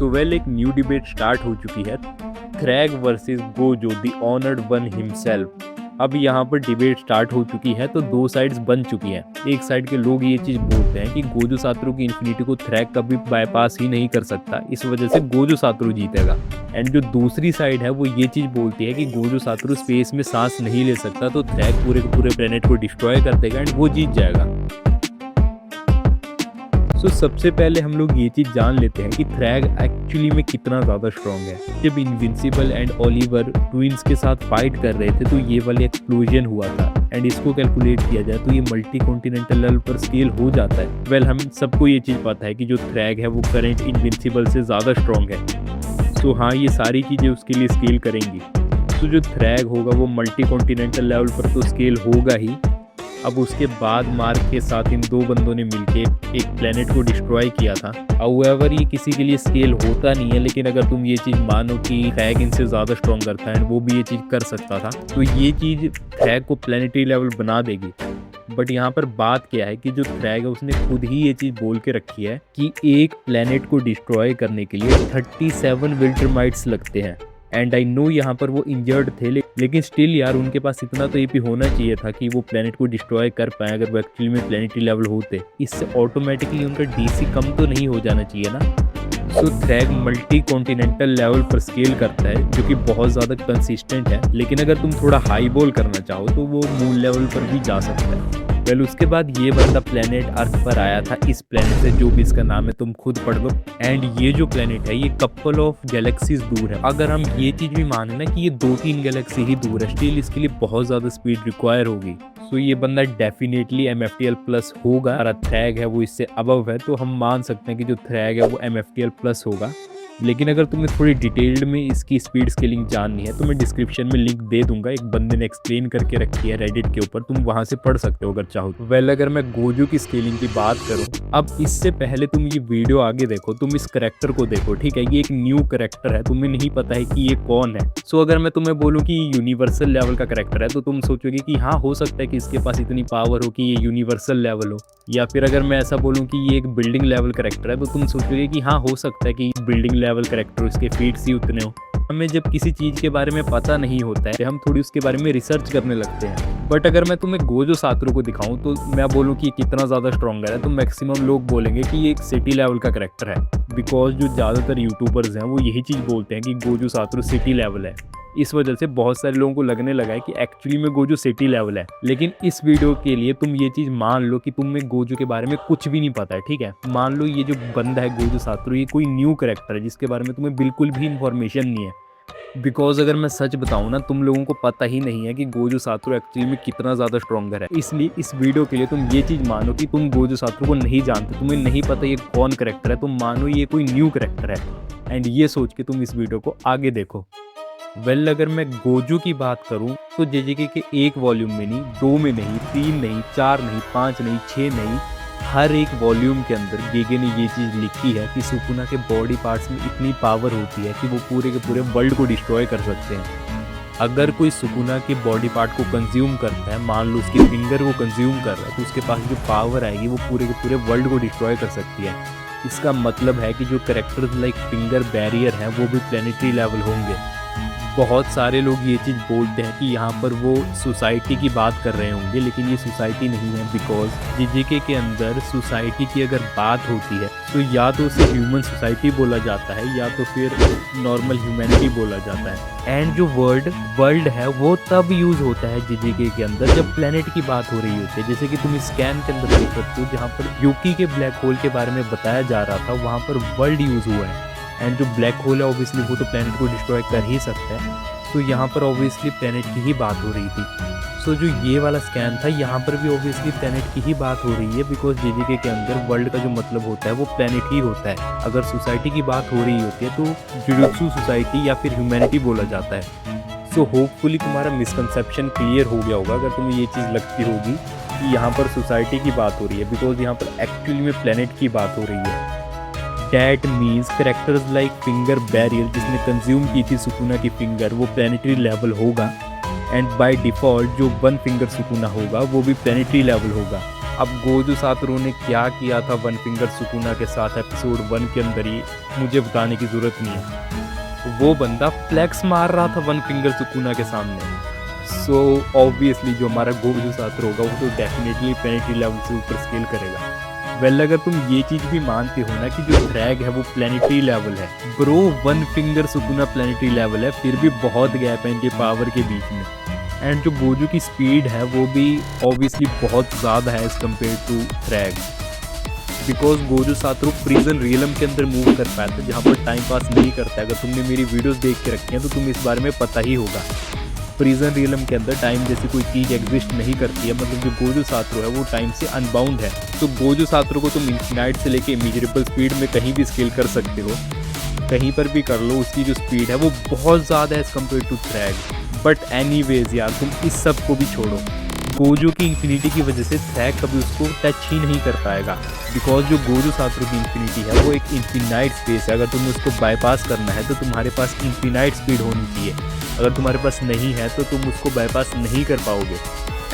सो well एक new debate start हो चुकी है, Thrag versus Gojo the honoured one himself. अब यहाँ पर डिबेट स्टार्ट हो चुकी है तो दो साइड्स बन चुकी हैं। एक साइड के लोग ये चीज़ बोलते हैं कि गोजो सातोरू की इन्फिनिटी को थ्रैग कभी बाईपास ही नहीं कर सकता, इस वजह से गोजो सातोरू जीतेगा। एंड जो दूसरी साइड है वो ये चीज़ बोलती है कि गोजो सातोरू स्पेस में सांस नहीं ले सकता, तो थ्रैग पूरे के पूरे प्लेनेट को डिस्ट्रॉय कर देगा एंड वो जीत जाएगा। तो सबसे पहले हम लोग ये चीज़ जान लेते हैं कि थ्रैग एक्चुअली में कितना ज़्यादा स्ट्रॉन्ग है। जब इनविंसिबल एंड ओलिवर ट्विंस के साथ फाइट कर रहे थे तो ये वाली एक्सप्लोजन हुआ था एंड इसको कैलकुलेट किया जाए तो ये मल्टी कॉन्टिनेंटल लेवल पर स्केल हो जाता है। वेल हम सबको ये चीज़ पता है कि जो थ्रैग है वो करंट इनविंसिबल से ज़्यादा स्ट्रॉन्ग है। तो हाँ, ये सारी चीज़ें उसके लिए स्केल करेंगी। तो जो थ्रैग होगा वो मल्टी कॉन्टिनेंटल लेवल पर तो स्केल होगा ही। अब उसके बाद मार्क के साथ इन दो बंदों ने मिलके एक प्लेनेट को डिस्ट्रॉय किया था। हाउएवर ये किसी के लिए स्केल होता नहीं है, लेकिन अगर तुम ये चीज़ मानो कि थ्रैग इनसे ज़्यादा स्ट्रॉन्ग करता है वो भी ये चीज़ कर सकता था, तो ये चीज़ थ्रैग को प्लेनेटरी लेवल बना देगी। बट यहाँ पर बात क्या है कि जो थ्रैग है उसने खुद ही ये चीज़ बोल के रखी है कि एक प्लेनेट को डिस्ट्रॉय करने के लिए 37 विल्टरमाइट्स लगते हैं। एंड आई नो यहाँ पर वो इंजर्ड थे, लेकिन स्टिल यार उनके पास इतना तो एपी होना चाहिए था कि वो प्लेनेट को डिस्ट्रॉय कर पाए। अगर वो एक्चुअली में प्लेनेटरी लेवल होते, इससे ऑटोमेटिकली उनका डीसी कम तो नहीं हो जाना चाहिए ना। सो थ्रैग मल्टी कॉन्टिनेंटल लेवल पर स्केल करता है जो कि बहुत ज़्यादा कंसिस्टेंट है, लेकिन अगर तुम थोड़ा हाई बॉल करना चाहो तो वो मून लेवल पर भी जा सकता है। वेल उसके बाद ये बंदा प्लेनेट अर्थ पर आया था, इस प्लेनेट से, जो भी इसका नाम है तुम खुद पढ़ लो। एंड ये जो प्लेनेट है ये कपल ऑफ गैलेक्सीज दूर है। अगर हम ये चीज़ भी माने ना कि ये 2-3 गैलेक्सी ही दूर है, स्टिल इसके लिए बहुत ज़्यादा स्पीड रिक्वायर होगी। सो ये बंदा डेफिनेटली MFTL प्लस होगा। अगर थ्रैग है वो इससे अबव है तो हम मान सकते हैं कि जो थ्रैग है वो MFTL प्लस होगा। लेकिन अगर तुम्हें थोड़ी डिटेल्ड में इसकी स्पीड स्केलिंग जाननी है तो मैं डिस्क्रिप्शन में लिंक दे दूंगा, एक बंदे ने एक्सप्लेन करके रखी है रेडिट के ऊपर, तुम वहां से पढ़ सकते हो अगर चाहो तो। वेल अगर मैं गोजो की स्केलिंग की बात करूं, अब इससे पहले तुम ये वीडियो आगे देखो, तुम इस करेक्टर को देखो, ठीक है। ये एक न्यू करेक्टर है, तुम्हें नहीं पता है कि ये कौन है। सो अगर मैं तुम्हें बोलूँ कि यूनिवर्सल लेवल का करेक्टर है तो तुम सोचोगे कि हाँ हो सकता है कि इसके पास इतनी पावर हो कि ये यूनिवर्सल लेवल हो। या फिर अगर मैं ऐसा बोलूँ कि ये एक बिल्डिंग लेवल करेक्टर है तो तुम सोचोगे कि हाँ हो सकता है कि बिल्डिंग लेवल करेक्टर इसके फीट्स ही उतने हो। हमें जब किसी चीज़ के बारे में पता नहीं होता है हम थोड़ी उसके बारे में रिसर्च करने लगते हैं। बट अगर मैं तुम्हें गोजो सातोरू को दिखाऊं तो मैं बोलूं कि कितना ज़्यादा स्ट्रॉन्गर है तो मैक्सिमम लोग बोलेंगे कि ये एक सिटी लेवल का करेक्टर है, बिकॉज जो ज़्यादातर यूट्यूबर्स हैं वो यही चीज़ बोलते हैं कि गोजो सातोरू सिटी लेवल है। इस वजह से बहुत सारे लोगों को लगने लगा है कि एक्चुअली में गोजो सिटी लेवल है। लेकिन इस वीडियो के लिए तुम ये चीज़ मान लो कि तुम्हें गोजो के बारे में कुछ भी नहीं पता है, ठीक है। मान लो ये जो बंदा है गोजो सातोरू ये कोई न्यू कैरेक्टर है जिसके बारे में तुम्हें बिल्कुल भी इंफॉर्मेशन नहीं है। बिकॉज अगर मैं सच बताऊं ना, तुम लोगों को पता ही नहीं है कि गोजो सातोरू एक्चुअली में कितना ज़्यादा स्ट्रॉन्गर है। इसलिए इस वीडियो के लिए तुम ये चीज़ मानो कि तुम गोजो सातोरू को नहीं जानते, तुम्हें नहीं पता ये कौन कैरेक्टर है, तुम मानो ये कोई न्यू कैरेक्टर है एंड ये सोच के तुम इस वीडियो को आगे देखो। वेल अगर मैं गोजो की बात करूं तो JJK के एक वॉल्यूम में नहीं, 2 में नहीं, 3 नहीं, 4 नहीं, 5 नहीं, 6 नहीं, हर एक वॉल्यूम के अंदर गेगे ने ये चीज़ लिखी है कि सुकुना के बॉडी पार्ट्स में इतनी पावर होती है कि वो पूरे के पूरे वर्ल्ड को डिस्ट्रॉय कर सकते हैं। अगर कोई सुकुना के बॉडी पार्ट को कंज्यूम करता है, मान लो उसकी फिंगर वो कंज्यूम कर रहा है, तो उसके पास जो पावर आएगी वो पूरे के पूरे वर्ल्ड को डिस्ट्रॉय कर सकती है। इसका मतलब है कि जो कैरेक्टर्स लाइक फिंगर बैरियर हैं वो भी प्लेनेटरी लेवल होंगे। बहुत सारे लोग ये चीज़ बोलते हैं कि यहाँ पर वो सोसाइटी की बात कर रहे होंगे, लेकिन ये सोसाइटी नहीं है। बिकॉज JJK के अंदर सोसाइटी की अगर बात होती है तो या तो उसे ह्यूमन सोसाइटी बोला जाता है या तो फिर नॉर्मल ह्यूमैनिटी बोला जाता है। एंड जो वर्ल्ड है वो तब यूज़ होता है JJK के अंदर जब प्लेनेट की बात हो रही होती है। जैसे कि तुम स्कैन के अंदर देख सकते हो जहाँ पर यूकी के ब्लैक होल के बारे में बताया जा रहा था, वहाँ पर वर्ल्ड यूज़ हुआ है। एंड जो ब्लैक होल है ऑब्वियसली वो तो प्लेनेट को डिस्ट्रॉय कर ही सकता है, तो यहाँ पर ऑब्वियसली प्लेनेट की ही बात हो रही थी। सो जो ये वाला स्कैन था यहाँ पर भी ऑब्वियसली प्लेनेट की ही बात हो रही है, बिकॉज JJK के अंदर वर्ल्ड का जो मतलब होता है वो प्लेनेट ही होता है। अगर सोसाइटी की बात हो रही होती है तो जुजुत्सु सोसाइटी या फिर ह्यूमैनिटी बोला जाता है। सो होपफुली तुम्हारा मिसकंसेप्शन क्लियर हो गया होगा अगर तुम्हें ये चीज़ लगती होगी कि यहाँ पर सोसाइटी की बात हो रही है, बिकॉज यहाँ पर एक्चुअली में प्लेनेट की बात हो रही है। That means characters like finger barrier जिसने कंज्यूम की थी सुकुना की फिंगर वो प्लेनेटरी लेवल होगा। एंड बाय डिफ़ॉल्ट जो 1 फिंगर सुकुना होगा वो भी प्लेनेटरी लेवल होगा। अब गोजो सातोरू ने क्या किया था वन फिंगर सुकुना के साथ एपिसोड 1 के अंदर ही मुझे बताने की ज़रूरत नहीं है। वो बंदा फ्लेक्स मार रहा था वन फिंगर सुकुना के सामने। सो ऑब्वियसली जो हमारा गोजो सातोरू होगा वो तो डेफिनेटली प्लैनेटरी लेवल से ऊपर स्केल करेगा। वेल अगर तुम ये चीज़ भी मानते हो ना कि जो थ्रैग है वो प्लैनेटरी लेवल है, bro one finger Sukuna planetary level है, फिर भी बहुत गैप है इनके पावर के बीच में। एंड जो गोजो की स्पीड है वो भी ऑब्वियसली बहुत ज़्यादा है as compare to Thrag, because Gojo Satoru prison realm के अंदर मूव कर पाता है जहाँ पर टाइम पास नहीं करता है। अगर तुमने मेरी वीडियोस देख के रखी हैं तो तुम्हें इस बारे में पता ही होगा। प्रिजन रियलम के अंदर टाइम जैसी कोई चीज़ एग्जिस्ट नहीं करती है, मतलब जो गोजो सातोरू है वो टाइम से अनबाउंड है। तो गोजो सातोरू को तुम इन्फिनाइट से लेके इमेजरेबल स्पीड में कहीं भी स्केल कर सकते हो, कहीं पर भी कर लो। उसकी जो स्पीड है वो बहुत ज़्यादा है as compare to Thrag. But anyways यार तुम इस सब को भी छोड़ो, गोजो की इन्फिनिटी की वजह से थ्रैग कभी उसको टच ही नहीं कर पाएगा, बिकॉज जो गोजो सातोरू की इन्फिनिटी है वो एक इन्फिनाइट स्पेस है। अगर तुम्हें उसको बाईपास करना है तो तुम्हारे पास इन्फिनाइट स्पीड होनी चाहिए। अगर तुम्हारे पास नहीं है तो तुम उसको बाईपास नहीं कर पाओगे।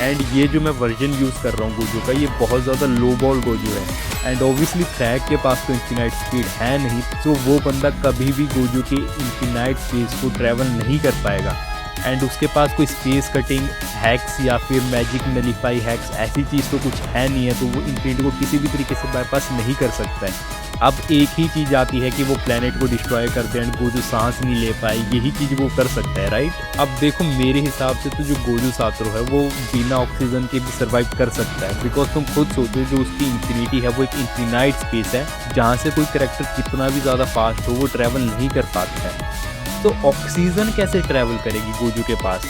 एंड ये जो मैं वर्जन यूज़ कर रहा हूँ गोजो का, ये बहुत ज़्यादा लो बॉल गोजो है। एंड ऑब्वियसली थ्रैग के पास तो इन्फिनाइट स्पीड है नहीं, तो वो बंदा कभी भी गोजो के इन्फिनाइट स्पेस को ट्रैवल नहीं कर पाएगा। एंड उसके पास कोई स्पेस कटिंग हैक्स या फिर मैजिक नलीफाई हैक्स ऐसी चीज़ तो कुछ है नहीं है, तो वो इन्फिनिटी को किसी भी तरीके से बाईपास नहीं कर सकता है। अब एक ही चीज़ आती है कि वो प्लेनेट को डिस्ट्रॉय कर दे एंड गोजो सांस नहीं ले पाए, यही चीज़ वो कर सकता है, राइट। अब देखो मेरे हिसाब से तो जो गोजो सातोरू है वो बिना ऑक्सीजन के भी सर्वाइव कर सकता है, बिकॉज तुम खुद सोचो जो उसकी इन्फिनिटी है वो एक इन्फिनाइट स्पेस है जहाँ से कोई करेक्टर कितना भी ज़्यादा फास्ट हो वो ट्रैवल नहीं कर पाता है। तो ऑक्सीजन कैसे ट्रैवल करेगी गोजो के पास?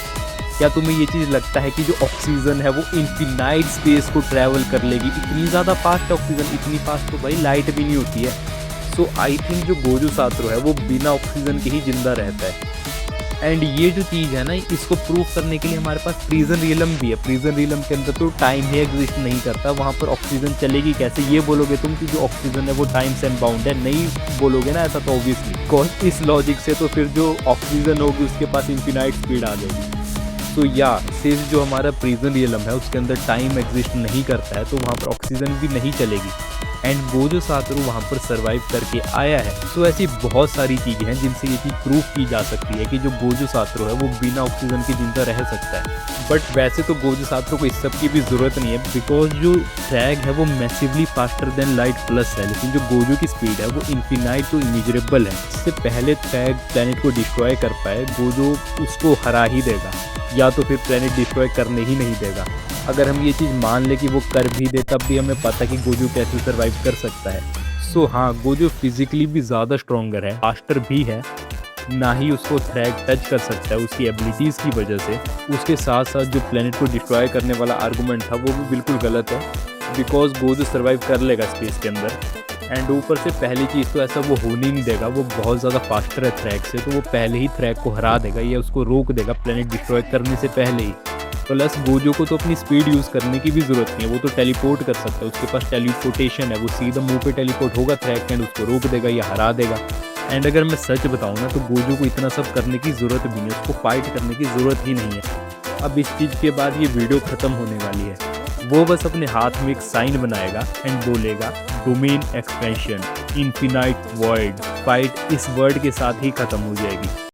क्या तुम्हें ये चीज़ लगता है कि जो ऑक्सीजन है वो इन्फिनाइट स्पेस को ट्रैवल कर लेगी? इतनी ज़्यादा फास्ट ऑक्सीजन, इतनी फास्ट तो भाई लाइट भी नहीं होती है। सो आई थिंक जो गोजो सातोरू है वो बिना ऑक्सीजन के ही जिंदा रहता है। एंड ये जो चीज़ है ना, इसको प्रूव करने के लिए हमारे पास प्रिजन रियलम भी है। प्रिजन रियलम के अंदर तो टाइम ही एग्जिस्ट नहीं करता, वहाँ पर ऑक्सीजन चलेगी कैसे? ये बोलोगे तुम कि जो ऑक्सीजन है वो टाइम से अनबाउंड है, नहीं बोलोगे ना ऐसा तो ऑब्वियसली, बिकॉज इस लॉजिक से तो फिर जो ऑक्सीजन होगी उसके पास इन्फिनाइट स्पीड आ जाएगी। तो या सिर्फ जो हमारा प्रिजन रियलम है उसके अंदर टाइम एग्जिस्ट नहीं करता है, तो वहाँ पर ऑक्सीजन भी नहीं चलेगी। एंड गोजो सातोरू वहाँ पर सर्वाइव करके आया है। तो ऐसी बहुत सारी चीज़ें हैं जिनसे ये चीज़ प्रूव की जा सकती है कि जो गोजो सातोरू है वो बिना ऑक्सीजन के जिंदा रह सकता है। बट वैसे तो गोजो सातोरू को इस सब की भी ज़रूरत नहीं है, बिकॉज जो थ्रैग है वो massively faster than light plus है, लेकिन जो गोजो की स्पीड है वो इन्फिनाइट तो इमेजरेबल है। इससे पहले थ्रैग प्लैनेट को डिस्ट्रॉय कर पाए गोजो उसको हरा ही देगा, या तो फिर प्लैनेट डिस्ट्रॉय करने ही नहीं देगा। अगर हम ये चीज़ मान ले कि वो कर भी दे तब भी हमें पता कि गोजो कैसे सर्वाइव कर सकता है। सो हाँ, गोजो फिजिकली भी ज़्यादा स्ट्रॉन्गर है, फास्टर भी है, ना ही उसको थ्रैग टच कर सकता है उसकी एबिलिटीज़ की वजह से। उसके साथ साथ जो प्लैनेट को डिस्ट्रॉय करने वाला आर्गूमेंट था वो भी बिल्कुल गलत है, बिकॉज गोजो सर्वाइव कर लेगा स्पेस के अंदर। एंड ऊपर से पहली चीज़ तो ऐसा वो होने नहीं देगा, वो बहुत ज़्यादा फास्टर है थ्रैग से, तो वो पहले ही थ्रैग को हरा देगा या उसको रोक देगा प्लैनेट डिस्ट्रॉय करने से पहले ही। प्लस गोजो को तो अपनी स्पीड यूज़ करने की भी ज़रूरत नहीं है, वो तो टेलीपोर्ट कर सकता है, उसके पास टेलीपोर्टेशन है, वो सीधा मुंह पे टेलीपोर्ट होगा थ्रैग एंड उसको रोक देगा या हरा देगा। एंड अगर मैं सच बताऊँ ना तो गोजो को इतना सब करने की ज़रूरत भी नहीं है, उसको फाइट करने की ज़रूरत ही नहीं है। अब इस चीज़ के बाद ये वीडियो ख़त्म होने वाली है, वो बस अपने हाथ में एक साइन बनाएगा एंड बोलेगा domain expansion infinite void. Fight इस वर्ड के साथ ही ख़त्म हो जाएगी।